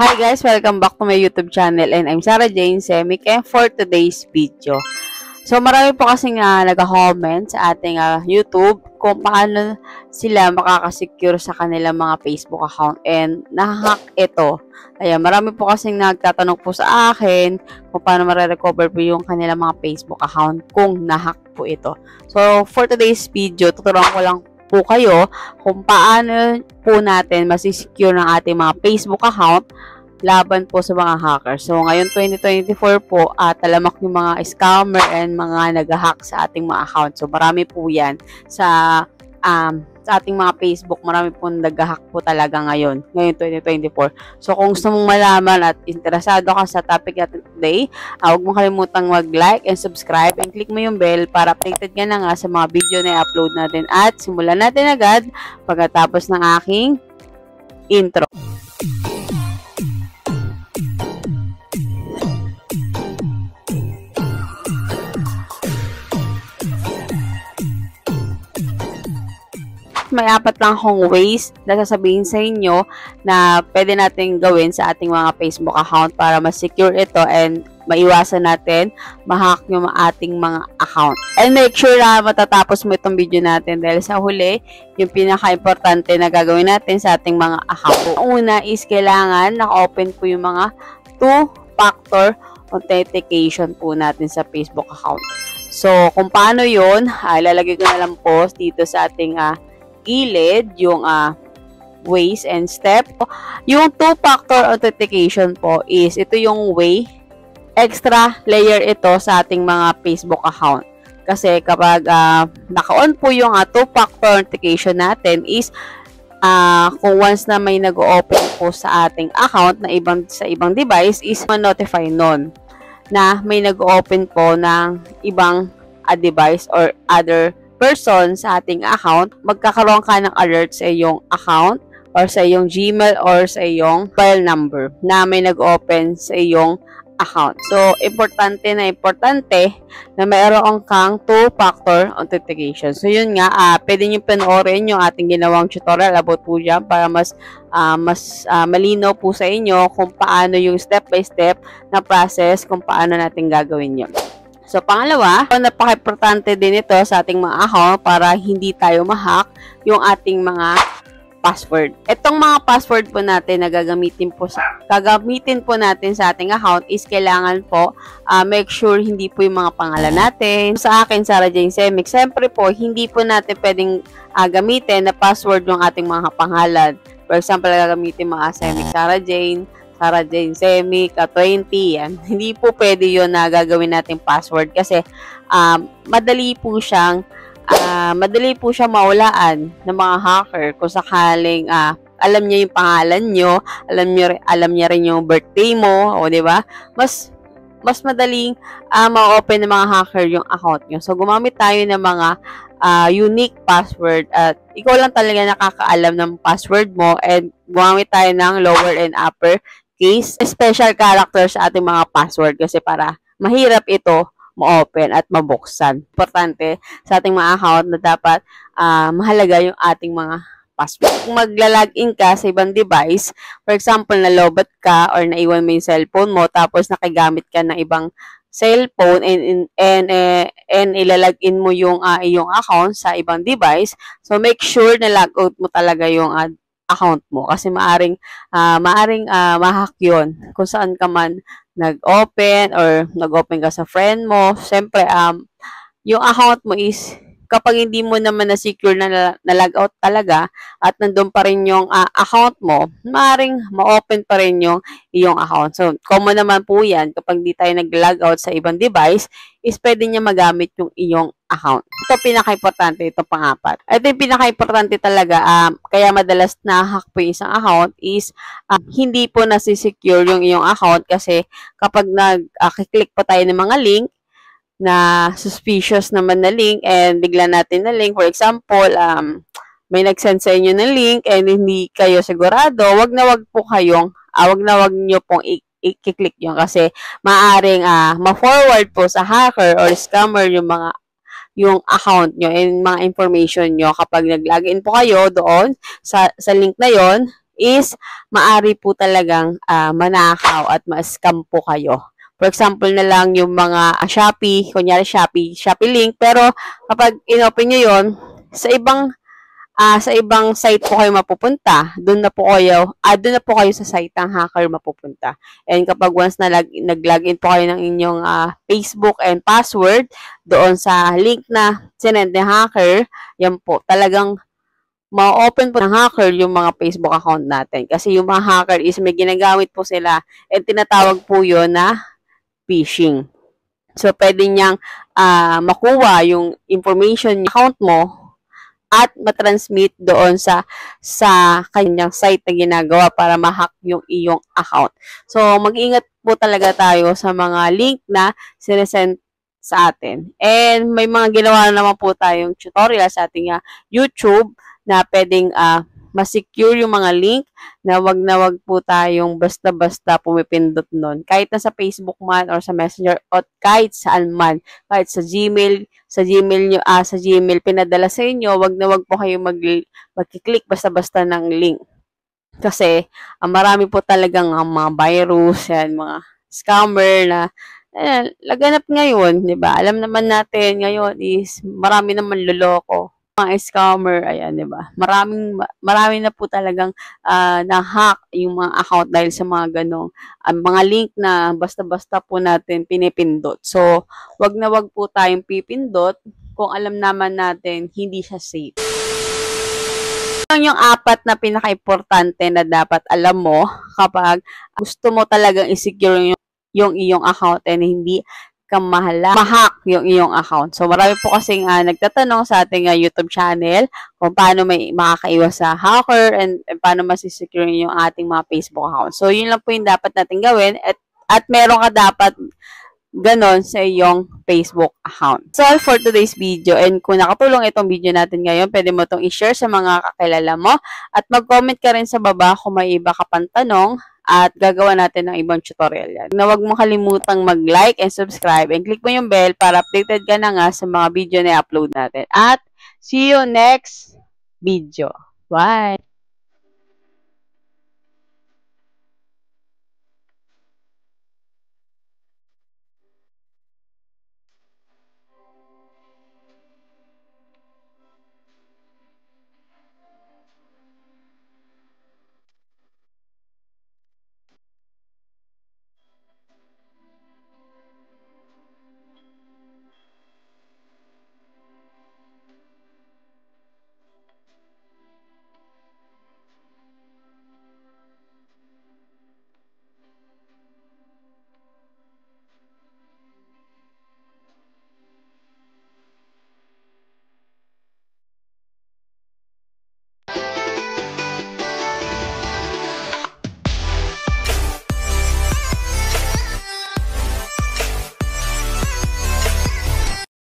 Hi guys, welcome back to my YouTube channel and I'm Sarah Jane Semic and for today's video. So marami po kasi nga nag-comment sa ating YouTube kung paano sila makakasecure sa kanilang mga Facebook account and nahahack ito. Ayan, marami po kasing nagtatanong po sa akin kung paano mare-recover po yung kanilang mga Facebook account kung nahack po ito. So for today's video, tuturuan ko lang po kayo kung paano po natin masisecure ng ating mga Facebook account laban po sa mga hackers. So, ngayon 2024 po, talamak yung mga scammer and mga nag-hack sa ating mga account. So, marami po yan sa ating mga Facebook. Marami po nag-hack po talaga ngayon 2024. So, kung gusto mong malaman at interesado ka sa topic natin today, huwag mong kalimutang mag-like and subscribe and click mo yung bell para updated ka na nga sa mga video na i-upload natin. At simulan natin agad pagkatapos ng aking intro. May apat lang akong ways na sasabihin sa inyo na pwede natin gawin sa ating mga Facebook account para ma-secure ito and maiwasan natin ma-hack yung ating mga account. And make sure na matatapos mo itong video natin dahil sa huli, yung pinaka-importante na gagawin natin sa ating mga account. Ang una is kailangan naka-open po yung mga two-factor authentication po natin sa Facebook account. So, kung paano yun, ilalagay ko na lang po dito sa ating gilid yung ways and step. Yung two-factor authentication po is ito yung way, extra layer ito sa ating mga Facebook account. Kasi kapag naka-on po yung two-factor authentication natin is kung once na may nag-open po sa ating account na sa ibang device is ma-notify nun na may nag-open po ng ibang device or other person sa ating account, magkakaroon ka ng alert sa iyong account or sa iyong Gmail or sa iyong file number na may nag-open sa iyong account. So, importante na mayroon kang two-factor authentication. So, yun nga, pwede nyo panoorin yung ating ginawang tutorial about po dyan para mas malinaw po sa inyo kung paano yung step-by-step na process kung paano natin gagawin yun. So, pangalawa, napaka-importante din ito sa ating mga account para hindi tayo ma-hack yung ating mga password. Itong mga password po natin na gagamitin po natin sa ating account is kailangan po make sure hindi po yung mga pangalan natin. Sa akin, Sarah Jane Semic, siyempre po, hindi po natin pwedeng gamitin na password yung ating mga pangalan. For example, gagamitin mga Semic Sarah Jane Semic, 20, yan. Hindi po pwede yun na gagawin natin password kasi madali po siyang maulaan ng mga hacker kung sakaling alam niya yung pangalan nyo, alam niya rin yung birthday mo, o di ba? Mas madaling ma-open ng mga hacker yung account nyo. So, gumamit tayo ng mga unique password at ikaw lang talaga nakakaalam ng password mo and gumamit tayo ng lower and upper case, special character sa ating mga password kasi para mahirap ito ma-open at mabuksan. Importante sa ating mga account na dapat mahalaga yung ating mga password. Kung magla-login ka sa ibang device, for example, nalobat ka or naiwan mo yung cellphone mo tapos nakagamit ka ng ibang cellphone and ilalagin mo yung iyong account sa ibang device, so make sure na logout mo talaga yung account mo kasi maaring ma-hack yun kung saan ka man nag-open or nag-open ka sa friend mo. Siyempre, yung account mo is kapag hindi mo naman na-secure na logout talaga at nandun pa rin yung account mo, maaaring ma-open pa rin yung iyong account. So, common naman po yan kapag di tayo nag-logout sa ibang device, is pwede niya magamit yung iyong account. Ito pinaka-importante, ito pang-apat. Ito yung pinaka-importante talaga, kaya madalas na-hack po yung isang account is hindi po nasisecure yung iyong account kasi kapag nag-click po tayo ng mga link, na suspicious naman na link and bigla natin na link. For example, may nag-send sa inyo ng link and hindi kayo sigurado, wag na wag nyo pong i-click yun kasi maaring ma-forward po sa hacker or scammer yung account nyo and mga information nyo kapag nag-login po kayo doon sa link na yon is maari po talagang manakaw at ma-scam po kayo. For example na lang yung mga Shopee, kunyari Shopee link, pero kapag inopen nyo yun, sa ibang site po kayo mapupunta. Doon na po kayo sa site ng hacker mapupunta. And kapag once na nag-login po kayo ng inyong Facebook and password doon sa link na sinend ni hacker, yan po, talagang ma-open po ng hacker yung mga Facebook account natin. Kasi yung mga hacker is may ginagamit po sila and tinatawag po yun na phishing. So, pwede niyang makuha yung information yung account mo at matransmit doon sa kanyang site na ginagawa para ma-hack yung iyong account. So, mag-ingat po talaga tayo sa mga link na sinesend sa atin. And may mga ginawa naman po tayong tutorial sa ating YouTube na pwedeng ma-secure yung mga link na wag po tayong basta-basta pumipindot nun. Kahit na sa Facebook man or sa Messenger o kahit saan man, kahit sa Gmail nyo, sa Gmail pinadala sa inyo, wag po kayo mag-click basta-basta ng link. Kasi marami po talagang mga virus, yan, mga scammer na laganap ngayon, 'di ba? Alam naman natin ngayon is marami naman loloko, mga scammer, ayan, 'di ba? Marami na po talagang na-hack yung mga account dahil sa mga ganong mga link na basta-basta po natin pinipindot. So, wag po tayong pipindot kung alam naman natin hindi siya safe. Yung 4 na pinaka-importante na dapat alam mo kapag gusto mo talagang i-secure yung iyong account and hindi ka ma-hack yung iyong account. So, marami po kasing nagtatanong sa ating YouTube channel kung paano may makakaiwas sa hacker and paano masisecure yung ating mga Facebook account. So, yun lang po yung dapat natin gawin at meron ka dapat ganon sa iyong Facebook account. So, all for today's video. And kung nakatulong itong video natin ngayon, pwede mo itong i-share sa mga kakilala mo at mag-comment ka rin sa baba kung may iba ka pang tanong at gagawa natin ng ibang tutorial yan. Na huwag mo kalimutang mag-like and subscribe and click mo yung bell para updated ka na nga sa mga video na i-upload natin. At see you next video. Bye!